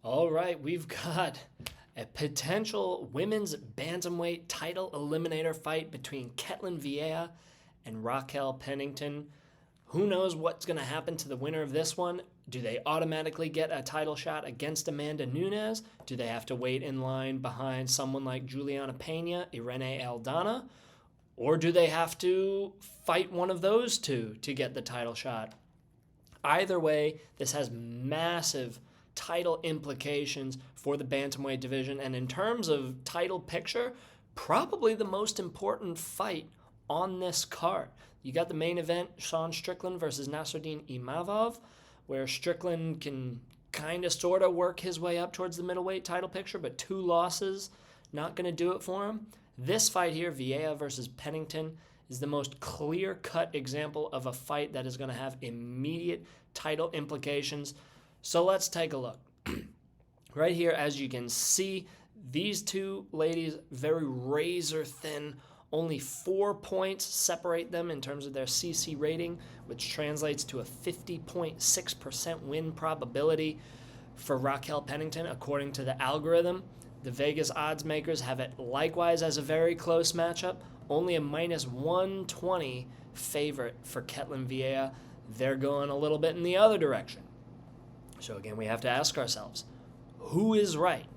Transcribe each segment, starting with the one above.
All right, we've got a potential women's bantamweight title eliminator fight between Ketlen Vieira and Raquel Pennington. Who knows what's going to happen to the winner of this one? Do they automatically get a title shot against Amanda Nunes? Do they have to wait in line behind someone like Juliana Pena, Irene Aldana? Or do they have to fight one of those two to get the title shot? Either way, this has massive title implications for the bantamweight division, and in terms of title picture, probably the most important fight on this card. You got the main event, Sean Strickland versus Nasruddin Imavov, where Strickland can kind of sort of work his way up towards the middleweight title picture, but 2 losses not going to do it for him. This fight here, Vieira versus Pennington, is the most clear-cut example of a fight that is going to have immediate title implications. So let's take a look. Right here, as you can see, these two ladies, very razor thin. Only 4 points separate them in terms of their CC rating, which translates to a 50.6% win probability for Raquel Pennington, according to the algorithm. The Vegas odds makers have it likewise as a very close matchup. Only a minus 120 favorite for Ketlen Vieira. They're going a little bit in the other direction. So again, we have to ask ourselves, who is right?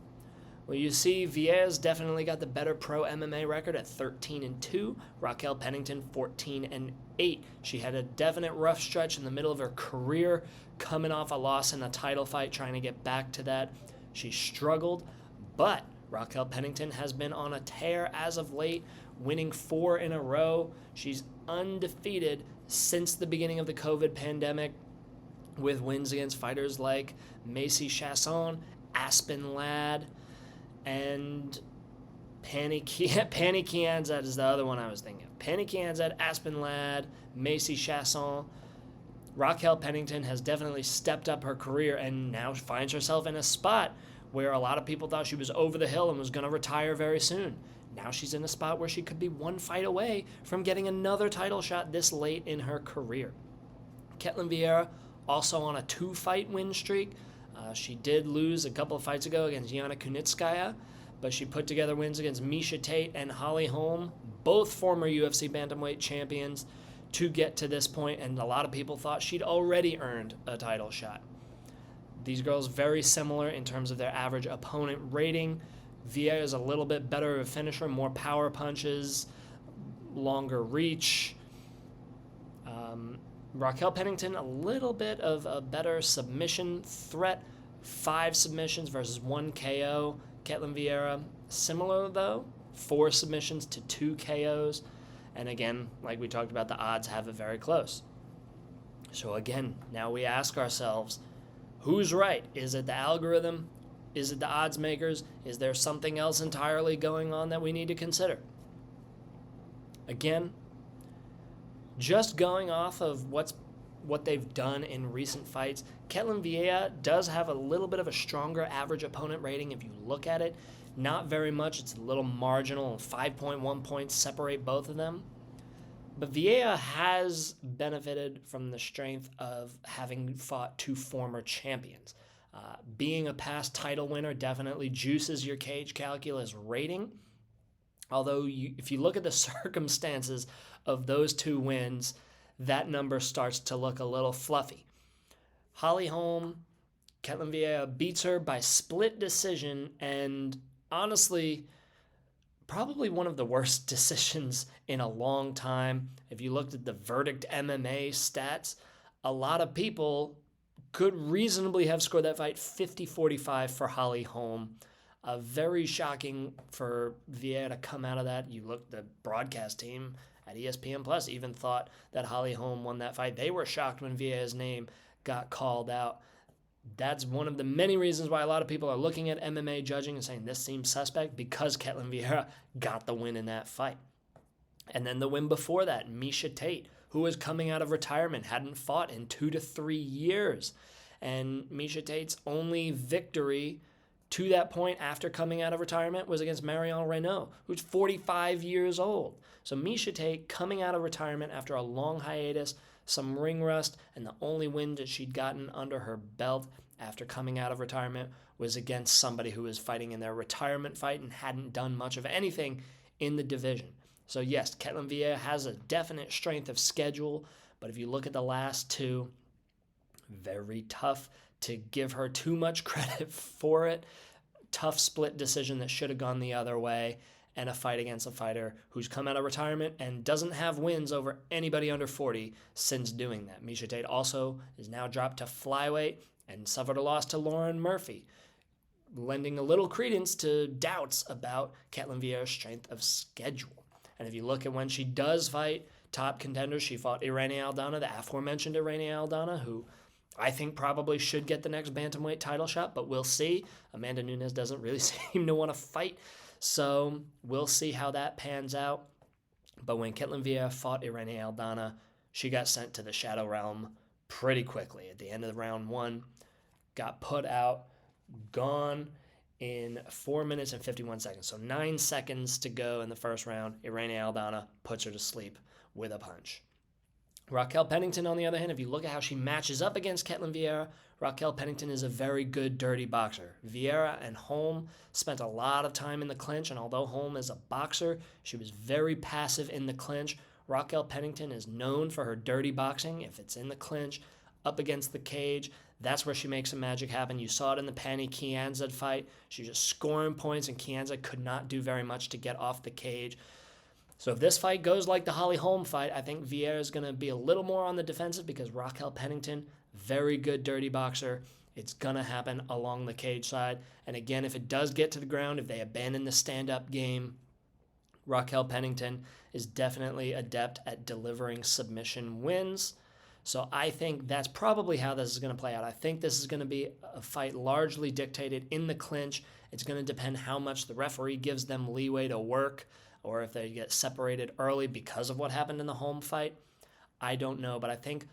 Well, you see, Vieira's definitely got the better pro MMA record at 13-2. Raquel Pennington 14-8. She had a definite rough stretch in the middle of her career, coming off a loss in a title fight, trying to get back to that. She struggled, but Raquel Pennington has been on a tear as of late, winning 4 in a row. She's undefeated since the beginning of the COVID pandemic, with wins against fighters like Macy Chasson, Aspen Ladd, and Pani Kianzad is the other one I was thinking of. Pani Kianzad, Aspen Ladd, Macy Chasson. Raquel Pennington has definitely stepped up her career and now finds herself in a spot where a lot of people thought she was over the hill and was going to retire very soon. Now she's in a spot where she could be 1 fight away from getting another title shot this late in her career. Ketlen Vieira also on a 2-fight win streak. She did lose a couple of fights ago against Yana Kunitskaya, but she put together wins against Miesha Tate and Holly Holm, both former UFC bantamweight champions, to get to this point, and a lot of people thought she'd already earned a title shot. These girls very similar in terms of their average opponent rating. Vieira is a little bit better of a finisher, more power punches, longer reach. Raquel Pennington, a little bit of a better submission threat. 5 submissions versus 1 KO. Ketlen Vieira, similar though. 4 submissions to 2 KOs. And again, like we talked about, the odds have it very close. So again, now we ask ourselves, who's right? Is it the algorithm? Is it the odds makers? Is there something else entirely going on that we need to consider? Again, just going off of what they've done in recent fights, Ketlen Vieira does have a little bit of a stronger average opponent rating if you look at it. Not very much. It's a little marginal. 5.1 points separate both of them. But Vieira has benefited from the strength of having fought 2 former champions. Being a past title winner definitely juices your cage calculus rating. Although if you look at the circumstances of those 2 wins, that number starts to look a little fluffy. Holly Holm, Ketlen Vieira beats her by split decision, and honestly, probably one of the worst decisions in a long time. If you looked at the Verdict MMA stats, a lot of people could reasonably have scored that fight 50-45 for Holly Holm. Very shocking for Vieira to come out of that. You look, the broadcast team at ESPN Plus even thought that Holly Holm won that fight. They were shocked when Vieira's name got called out. That's one of the many reasons why a lot of people are looking at MMA judging and saying this seems suspect, because Ketlen Vieira got the win in that fight. And then the win before that, Miesha Tate, who was coming out of retirement, hadn't fought in 2 to 3 years. And Miesha Tate's only victory to that point after coming out of retirement was against Marion Renaud, who's 45 years old. So Miesha Tate coming out of retirement after a long hiatus, some ring rust, and the only win that she'd gotten under her belt after coming out of retirement was against somebody who was fighting in their retirement fight and hadn't done much of anything in the division. So yes, Ketlen Vieira has a definite strength of schedule, but if you look at the last two, very tough to give her too much credit for it. Tough split decision that should have gone the other way, and a fight against a fighter who's come out of retirement and doesn't have wins over anybody under 40 since doing that. Miesha Tate also is now dropped to flyweight and suffered a loss to Lauren Murphy, lending a little credence to doubts about Ketlen Vieira's strength of schedule. And if you look at when she does fight top contenders, she fought Irene Aldana, the aforementioned Irene Aldana, who I think probably should get the next bantamweight title shot, but we'll see. Amanda Nunes doesn't really seem to want to fight, so we'll see how that pans out. But when Ketlen Vieira fought Irene Aldana, she got sent to the Shadow Realm pretty quickly. At the end of round one, got put out, gone in 4 minutes and 51 seconds. So 9 seconds to go in the first round. Irene Aldana puts her to sleep with a punch. Raquel Pennington, on the other hand, if you look at how she matches up against Ketlen Vieira, Raquel Pennington is a very good dirty boxer. Vieira and Holm spent a lot of time in the clinch, and although Holm is a boxer, she was very passive in the clinch. Raquel Pennington is known for her dirty boxing. If it's in the clinch, up against the cage, that's where she makes some magic happen. You saw it in the Pannie Kianzad fight. She was just scoring points, and Kianzad could not do very much to get off the cage. So if this fight goes like the Holly Holm fight, I think Vieira is going to be a little more on the defensive because Raquel Pennington, very good dirty boxer. It's going to happen along the cage side. And again, if it does get to the ground, if they abandon the stand-up game, Raquel Pennington is definitely adept at delivering submission wins. So I think that's probably how this is going to play out. I think this is going to be a fight largely dictated in the clinch. It's going to depend how much the referee gives them leeway to work, or if they get separated early because of what happened in the Holm fight. I don't know, but I think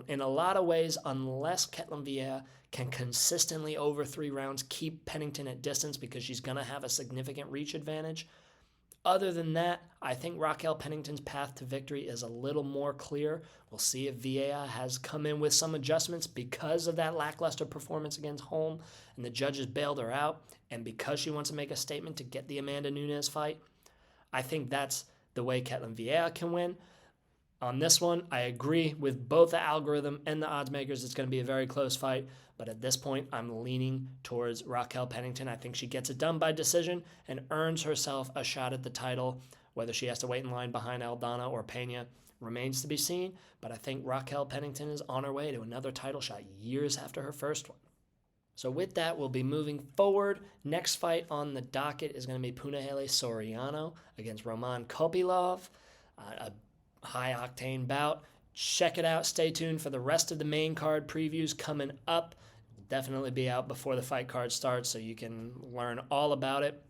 in a lot of ways, unless Ketlen Vieira can consistently over 3 rounds keep Pennington at distance because she's going to have a significant reach advantage, other than that, I think Raquel Pennington's path to victory is a little more clear. We'll see if Vieira has come in with some adjustments because of that lackluster performance against Holm and the judges bailed her out, and because she wants to make a statement to get the Amanda Nunes fight. I think that's the way Ketlen Vieira can win. On this one, I agree with both the algorithm and the odds makers. It's going to be a very close fight, but at this point, I'm leaning towards Raquel Pennington. I think she gets it done by decision and earns herself a shot at the title. Whether she has to wait in line behind Aldana or Pena remains to be seen, but I think Raquel Pennington is on her way to another title shot years after her first one. So with that, we'll be moving forward. Next fight on the docket is going to be Punahele Soriano against Roman Kopylov, a high-octane bout. Check it out. Stay tuned for the rest of the main card previews coming up. It'll definitely be out before the fight card starts, so you can learn all about it.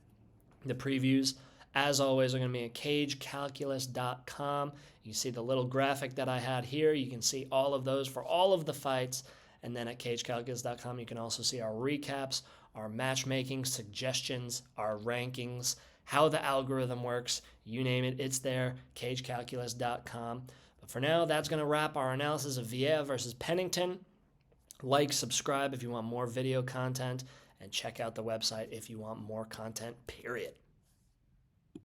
The previews, as always, are going to be at cagecalculus.com. You can see the little graphic that I had here. You can see all of those for all of the fights. And then at cagecalculus.com, you can also see our recaps, our matchmaking suggestions, our rankings, how the algorithm works. You name it, it's there, cagecalculus.com. But for now, that's going to wrap our analysis of Vieira versus Pennington. Like, subscribe if you want more video content, and check out the website if you want more content, period.